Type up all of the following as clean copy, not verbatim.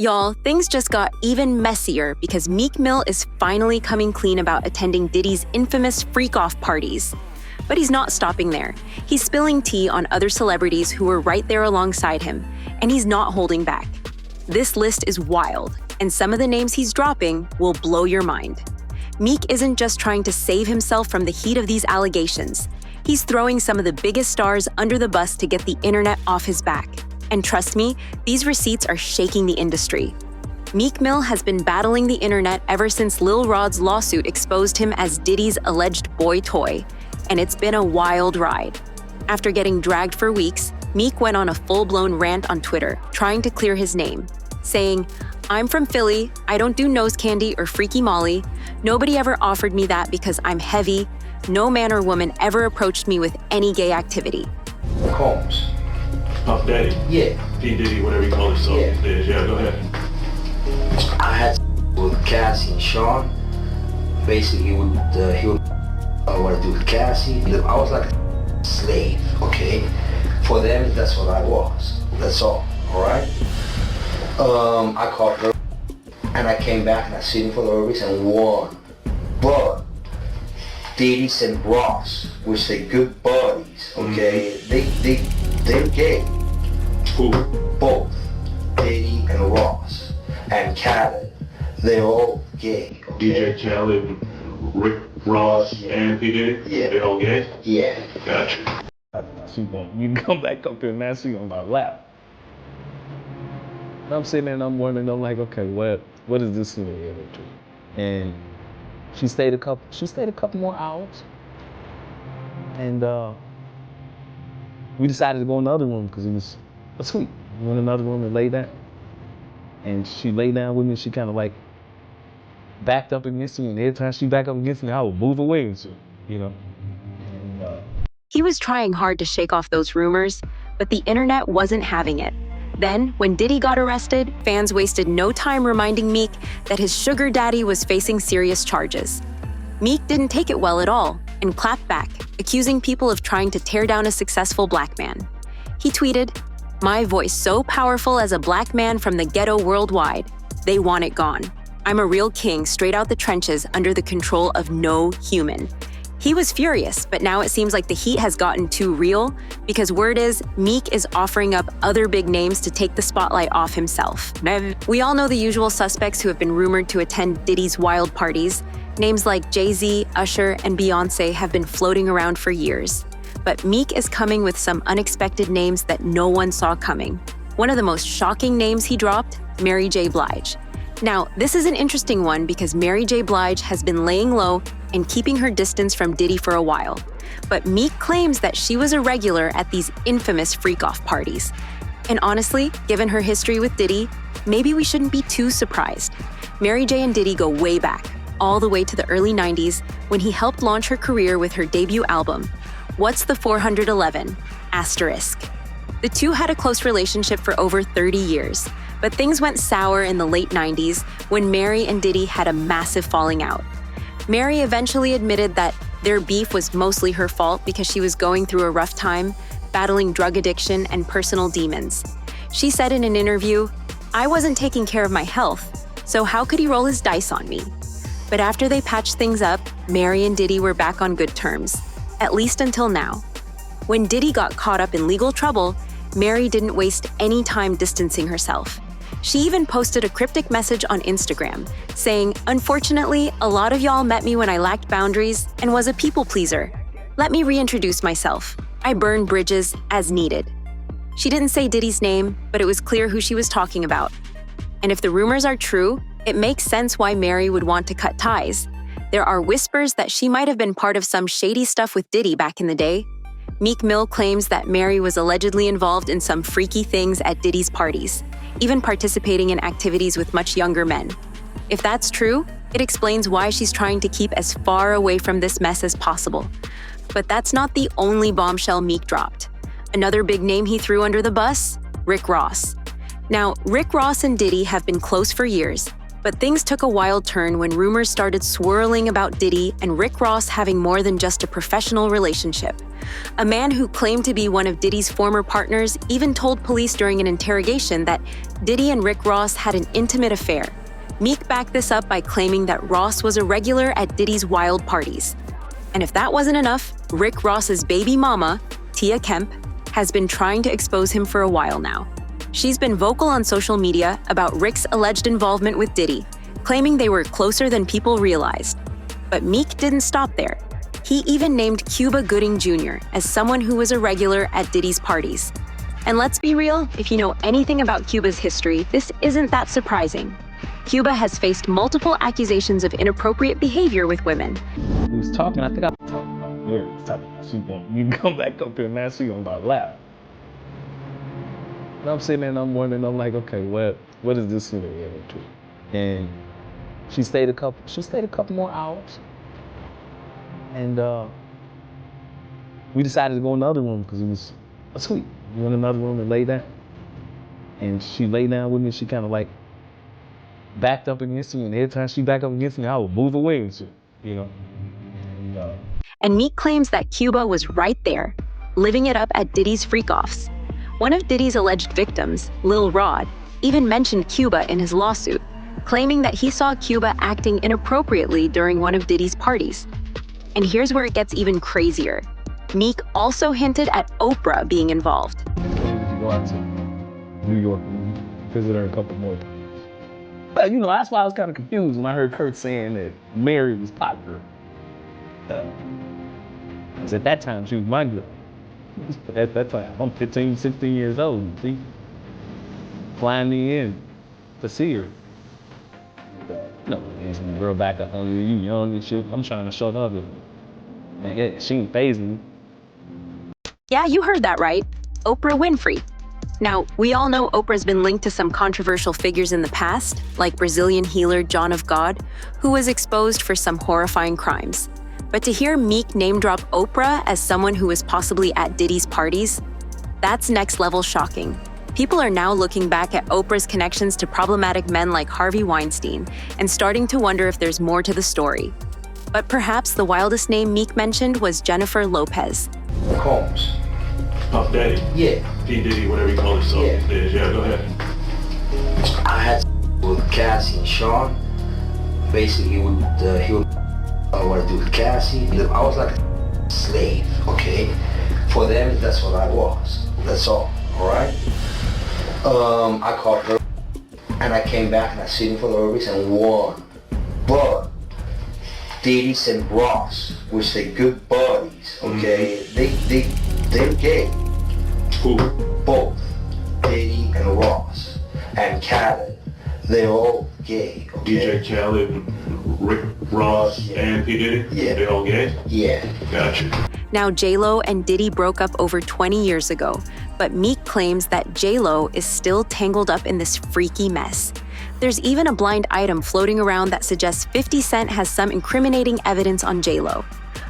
Y'all, things just got even messier because Meek Mill is finally coming clean about attending Diddy's infamous freak-off parties. But he's not stopping there. He's spilling tea on other celebrities who were right there alongside him, and he's not holding back. This list is wild, and some of the names he's dropping will blow your mind. Meek isn't just trying to save himself from the heat of these allegations. He's throwing some of the biggest stars under the bus to get the internet off his back. And trust me, these receipts are shaking the industry. Meek Mill has been battling the internet ever since Lil Rod's lawsuit exposed him as Diddy's alleged boy toy, and it's been a wild ride. After getting dragged for weeks, Meek went on a full-blown rant on Twitter, trying to clear his name, saying, "I'm from Philly, I don't do nose candy or freaky Molly. Nobody ever offered me that because I'm heavy. No man or woman ever approached me with any gay activity." Combs. Puff Daddy? Yeah. P. Diddy, whatever you call yourself. Yeah, go ahead. I had with Cassie and Sean. Basically, he would I want to do with Cassie. I was like a slave, okay? For them, that's what I was. That's all right? I called her, and I came back and I seen him for the race and won. But Diddy and Ross, which they good buddies, okay? They're gay. Who? Both Diddy and Ross and Khaled. They're all gay. Okay? DJ Khaled, Rick Ross, and P. Diddy? Yeah. They all gay? Yeah. Gotcha. You can come back up there and now she on my lap. And I'm sitting there and I'm wondering, I'm like, okay, what is this scenario to? And she stayed a couple more hours. And we decided to go in the other room because it was asleep. We went in another room and lay down. And she lay down with me, she kind of like backed up against me, and every time she backed up against me, I would move away and shit, you know? And, He was trying hard to shake off those rumors, but the internet wasn't having it. Then, when Diddy got arrested, fans wasted no time reminding Meek that his sugar daddy was facing serious charges. Meek didn't take it well at all and clapped back, accusing people of trying to tear down a successful black man. He tweeted, "My voice so powerful as a black man from the ghetto worldwide. They want it gone. I'm a real king straight out the trenches under the control of no human." He was furious, but now it seems like the heat has gotten too real because word is Meek is offering up other big names to take the spotlight off himself. We all know the usual suspects who have been rumored to attend Diddy's wild parties. Names like Jay-Z, Usher, and Beyonce have been floating around for years. But Meek is coming with some unexpected names that no one saw coming. One of the most shocking names he dropped, Mary J. Blige. Now, this is an interesting one because Mary J. Blige has been laying low and keeping her distance from Diddy for a while. But Meek claims that she was a regular at these infamous freak-off parties. And honestly, given her history with Diddy, maybe we shouldn't be too surprised. Mary J. and Diddy go way back, all the way to the early 90s when he helped launch her career with her debut album, What's the 411? Asterisk. The two had a close relationship for over 30 years, but things went sour in the late 90s when Mary and Diddy had a massive falling out. Mary eventually admitted that their beef was mostly her fault because she was going through a rough time, battling drug addiction and personal demons. She said in an interview, "I wasn't taking care of my health, so how could he roll his dice on me?" But after they patched things up, Mary and Diddy were back on good terms, at least until now. When Diddy got caught up in legal trouble, Mary didn't waste any time distancing herself. She even posted a cryptic message on Instagram saying, "Unfortunately, a lot of y'all met me when I lacked boundaries and was a people pleaser. Let me reintroduce myself. I burn bridges as needed." She didn't say Diddy's name, but it was clear who she was talking about. And if the rumors are true, it makes sense why Mary would want to cut ties. There are whispers that she might have been part of some shady stuff with Diddy back in the day. Meek Mill claims that Mary was allegedly involved in some freaky things at Diddy's parties, even participating in activities with much younger men. If that's true, it explains why she's trying to keep as far away from this mess as possible. But that's not the only bombshell Meek dropped. Another big name he threw under the bus? Rick Ross. Now, Rick Ross and Diddy have been close for years, But things took a wild turn when rumors started swirling about Diddy and Rick Ross having more than just a professional relationship. A man who claimed to be one of Diddy's former partners even told police during an interrogation that Diddy and Rick Ross had an intimate affair. Meek backed this up by claiming that Ross was a regular at Diddy's wild parties. And if that wasn't enough, Rick Ross's baby mama, Tia Kemp, has been trying to expose him for a while now. She's been vocal on social media about Rick's alleged involvement with Diddy, claiming they were closer than people realized. But Meek didn't stop there. He even named Cuba Gooding Jr. as someone who was a regular at Diddy's parties. And let's be real, if you know anything about Cuba's history, this isn't that surprising. Cuba has faced multiple accusations of inappropriate behavior with women. We was talking, I think I was talking about lyrics. You can come back up here, man, she gonna about laugh. And I'm sitting there and I'm wondering, I'm like, okay, what is this gonna get into? And she stayed a couple more hours. And we decided to go in the other room because it was sweet. We went in another room and lay down. And she lay down with me, she kind of like backed up against me, and every time she backed up against me, I would move away and shit, you know. And Meek claims that Cuba was right there, living it up at Diddy's Fr3ak0ffs. One of Diddy's alleged victims, Lil Rod, even mentioned Cuba in his lawsuit, claiming that he saw Cuba acting inappropriately during one of Diddy's parties. And here's where it gets even crazier. Meek also hinted at Oprah being involved. Go out to New York and visit her a couple more times. But, you know, that's why I was kind of confused when I heard Kurt saying that Mary was popular. Because at that time, she was my girl. At that time, I'm 15, 16 years old. See? Flying me in to see her. No, some girl back up, oh, you young and shit. I'm trying to show her that, man, yeah, she ain't phasing me. Yeah, you heard that right. Oprah Winfrey. Now, we all know Oprah's been linked to some controversial figures in the past, like Brazilian healer John of God, who was exposed for some horrifying crimes. But to hear Meek name-drop Oprah as someone who was possibly at Diddy's parties, that's next-level shocking. People are now looking back at Oprah's connections to problematic men like Harvey Weinstein and starting to wonder if there's more to the story. But perhaps the wildest name Meek mentioned was Jennifer Lopez. Combs. Puff Daddy? Yeah. P. Diddy, whatever you call yourself these days. Yeah, go ahead. I had with Cassie and Sean. Basically, he would I want to do with Cassie. I was like a slave, okay? For them, that's what I was. That's all right? I called her, and I came back and I seen for the Olympics and won. But Diddy and Ross, which they good buddies, okay? They're gay. Who? Both Diddy and Ross and Khaled. They're all gay. Okay? DJ Khaled, Rick Ross, and P. Diddy? Yeah. They all gay? Yeah. Gotcha. Now, J-Lo and Diddy broke up over 20 years ago, but Meek claims that J-Lo is still tangled up in this freaky mess. There's even a blind item floating around that suggests 50 Cent has some incriminating evidence on J-Lo.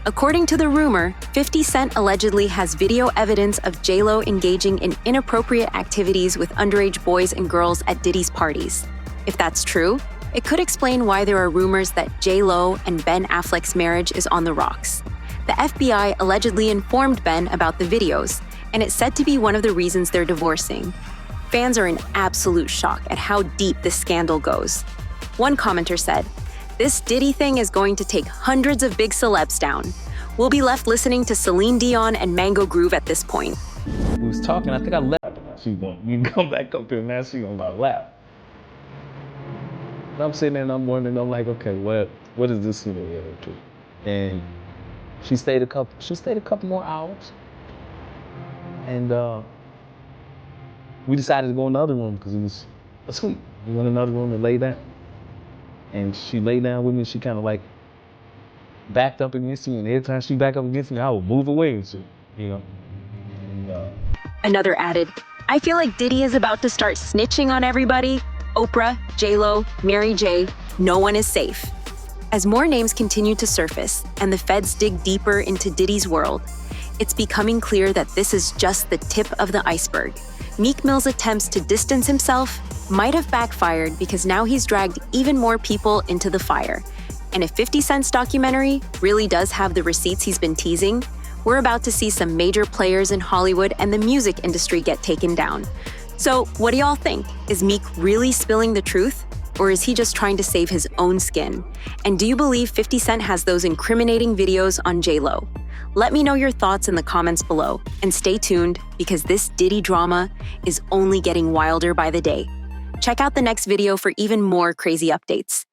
According to the rumor, 50 Cent allegedly has video evidence of J-Lo engaging in inappropriate activities with underage boys and girls at Diddy's parties. If that's true, it could explain why there are rumors that J-Lo and Ben Affleck's marriage is on the rocks. The FBI allegedly informed Ben about the videos, and it's said to be one of the reasons they're divorcing. Fans are in absolute shock at how deep this scandal goes. One commenter said, "This Diddy thing is going to take hundreds of big celebs down. We'll be left listening to Celine Dion and Mango Groove at this point." We was talking, I think I left. You can come back up here, man, she gonna about laugh. And I'm sitting there and I'm wondering, I'm like, okay, what is this gonna get into? And she stayed a couple more hours. And we decided to go in the other room because it was sweet. We went in another room and lay down. And she lay down with me, she kind of like backed up against me, and every time she backed up against me, I would move away and shit, you know. And, Another added, "I feel like Diddy is about to start snitching on everybody. Oprah, J-Lo, Mary J, no one is safe." As more names continue to surface and the feds dig deeper into Diddy's world, it's becoming clear that this is just the tip of the iceberg. Meek Mill's attempts to distance himself might have backfired because now he's dragged even more people into the fire. And if 50 Cent's documentary really does have the receipts he's been teasing, we're about to see some major players in Hollywood and the music industry get taken down. So what do y'all think? Is Meek really spilling the truth? Or is he just trying to save his own skin? And do you believe 50 Cent has those incriminating videos on J-Lo? Let me know your thoughts in the comments below, and stay tuned because this Diddy drama is only getting wilder by the day. Check out the next video for even more crazy updates.